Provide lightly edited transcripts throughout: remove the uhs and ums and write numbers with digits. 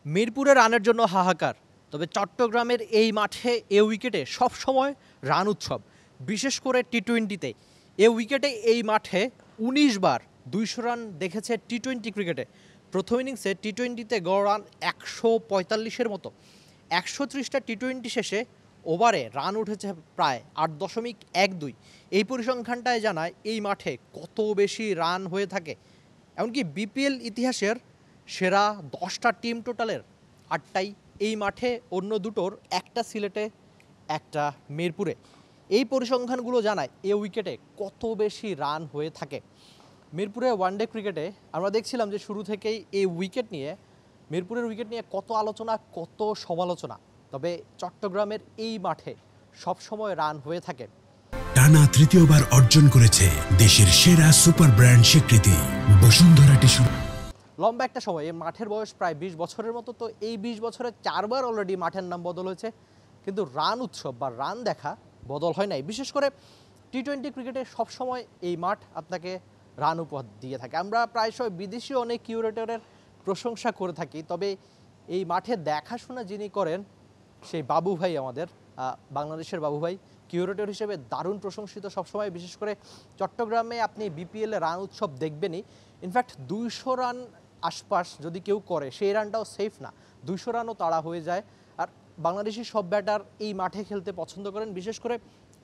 মিরপুরে রানের জন্য হাহাকার, তবে চট্টগ্রামের এই মাঠে এ উইকেটে সবসময় রান উৎসব। বিশেষ করে টি-20তে এ উইকেটে এই মাঠে ১৯ বার ২০০ রান দেখেছে টি-20 ক্রিকেটে। প্রথম ইনিংসে টি-20তে গড় রান ১৪৫-এর মতো। ১৩০টা টি-20 শেষে ওভারে রান উঠেছে প্রায় ৮.১২। এই পরিসংখ্যানটায় জানায় এই মাঠে কত বেশি রান হয়ে থাকে। এমনকি বিপিএল ইতিহাসের সেরা 10টা টিম টোটালের 8টাই এই মাঠে, অন্য দুটোর একটা সিলেটে, একটা মিরপুরে। এই পরিসংখ্যানগুলো জানায় এ উইকেটে কত বেশি রান হয়ে থাকে। মিরপুরে ওয়ানডে ক্রিকেটে আমরা দেখছিলাম যে শুরু থেকেই এই উইকেট নিয়ে, মিরপুরের উইকেট নিয়ে কত আলোচনা, কত সমালোচনা। তবে চট্টগ্রামের এই মাঠে সবসময় রান হয়ে থাকে। টানা তৃতীয়বার অর্জন করেছে দেশের সেরা সুপার ব্র্যান্ড স্বীকৃতি বসুন্ধরা টিস্যু। লম্বা একটা সময়, এই মাঠের বয়স প্রায় 20 বছরের মতো। তো এই 20 বছরে 4 বার অলরেডি মাঠের নাম বদল হয়েছে, কিন্তু রান উৎসব বা রান দেখা বদল হয় নাই। বিশেষ করে টি-20 ক্রিকেটে সবসময় এই মাঠ আপনাকে রান উপহার দিয়ে থাকে। আমরা প্রায়শই বিদেশি অনেক কিউরেটরের প্রশংসা করে থাকি, তবে এই মাঠে দেখাশোনা যিনি করেন সেই বাবু ভাই, আমাদের বাংলাদেশের বাবু ভাই কিউরেটর হিসেবে দারুণ প্রশংসিত সবসময়। বিশেষ করে চট্টগ্রামে আপনি বিপিএলে রান উৎসব দেখবেনই। ইনফ্যাক্ট 200 রান আশপাশ যদি কেউ করে, সেই রানটাও সেফ না, 200 রানও তাড়া হয়ে যায়। আর বাংলাদেশি সব ব্যাটার এই মাঠে খেলতে পছন্দ করেন, বিশেষ করে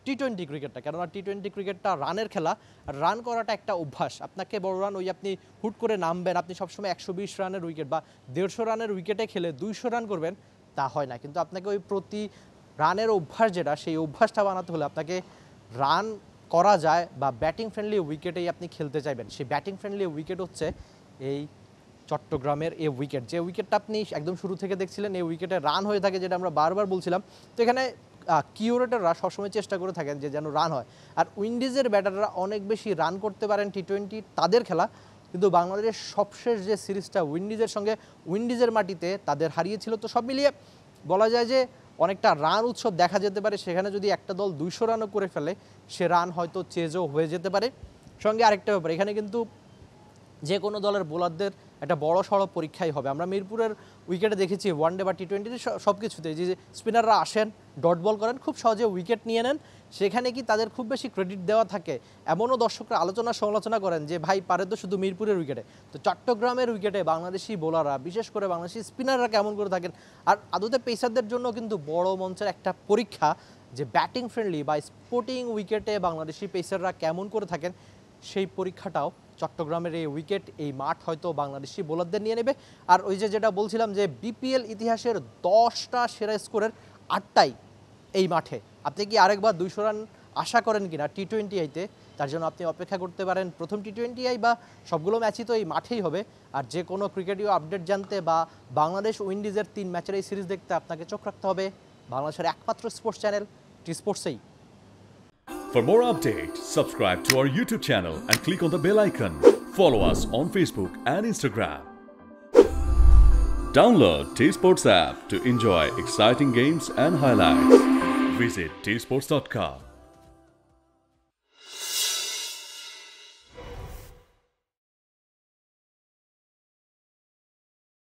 টি-20 ক্রিকেটটা। কেননা টি-20 ক্রিকেটটা রানের খেলা, আর রান করাটা একটা অভ্যাস। আপনাকে বড় রান ওই আপনি হুট করে নামবেন, আপনি সবসময় 120 রানের উইকেট বা 150 রানের উইকেটে খেলে 200 রান করবেন, তা হয় না। কিন্তু আপনাকে ওই প্রতি রানের অভ্যাস যেটা, সেই অভ্যাসটা বানাতে হলে আপনাকে রান করা যায় বা ব্যাটিং ফ্রেন্ডলি উইকেটেই আপনি খেলতে চাইবেন। সেই ব্যাটিং ফ্রেন্ডলি উইকেট হচ্ছে এই চট্টগ্রামের এই উইকেট। যে উইকেটটা আপনি একদম শুরু থেকে দেখছিলেন, এই উইকেটে রান হয়ে থাকে, যেটা আমরা বারবার বলছিলাম। তো এখানে কিউরেটররা সবসময় চেষ্টা করে থাকেন যে যেন রান হয়। আর উইন্ডিজের ব্যাটাররা অনেক বেশি রান করতে পারেন, টি-20 তাদের খেলা। কিন্তু বাংলাদেশের সবশেষ যে সিরিজটা উইন্ডিজের সঙ্গে, উইন্ডিজের মাটিতে তাদের হারিয়েছিল। তো সব মিলিয়ে বলা যায় যে অনেকটা রান উৎসব দেখা যেতে পারে। সেখানে যদি একটা দল 200 রানও করে ফেলে, সে রান হয়তো চেজও হয়ে যেতে পারে। সঙ্গে আরেকটা ব্যাপার, এখানে কিন্তু যে কোনো দলের বোলারদের একটা বড় সড়ো পরীক্ষাই হবে। আমরা মিরপুরের উইকেটে দেখেছি ওয়ানডে বা টি-20 সব কিছুতে যে স্পিনাররা আসেন, ডট বল করেন, খুব সহজে উইকেট নিয়ে নেন। সেখানে কি তাদের খুব বেশি ক্রেডিট দেওয়া থাকে? এমনও দর্শকরা আলোচনা সমালোচনা করেন যে ভাই, পারে তো শুধু মিরপুরের উইকেটে। তো চট্টগ্রামের উইকেটে বাংলাদেশি বোলাররা, বিশেষ করে বাংলাদেশি স্পিনাররা কেমন করে থাকেন? আর আদতে পেসারদের জন্য কিন্তু বড় মঞ্চের একটা পরীক্ষা যে ব্যাটিং ফ্রেন্ডলি বা স্পোর্টিং উইকেটে বাংলাদেশি পেসাররা কেমন করে থাকেন, সেই পরীক্ষাটাও চট্টগ্রামের এই উইকেট, এই মাঠ হয়তো বাংলাদেশি বোলারদের নিয়ে নেবে। আর ওই যেটা বলছিলাম যে বিপিএল ইতিহাসের 10টা সেরা স্কোরের 8টাই এই মাঠে। আপনি কি আরেকবার 200 রান আশা করেন কিনা টি-20 আইতে? তার জন্য আপনি অপেক্ষা করতে পারেন প্রথম টি-20 আই, বা সবগুলো ম্যাচই তো এই মাঠেই হবে। আর যে কোনো ক্রিকেটীয় আপডেট জানতে বা বাংলাদেশ উইন্ডিজের 3 ম্যাচের এই সিরিজ দেখতে আপনাকে চোখ রাখতে হবে বাংলাদেশের একমাত্র স্পোর্টস চ্যানেল টি স্পোর্টসেই। For more updates, subscribe to our YouTube channel and click on the bell icon. Follow us on Facebook and Instagram. Download T-Sports app to enjoy exciting games and highlights. Visit tsports.com.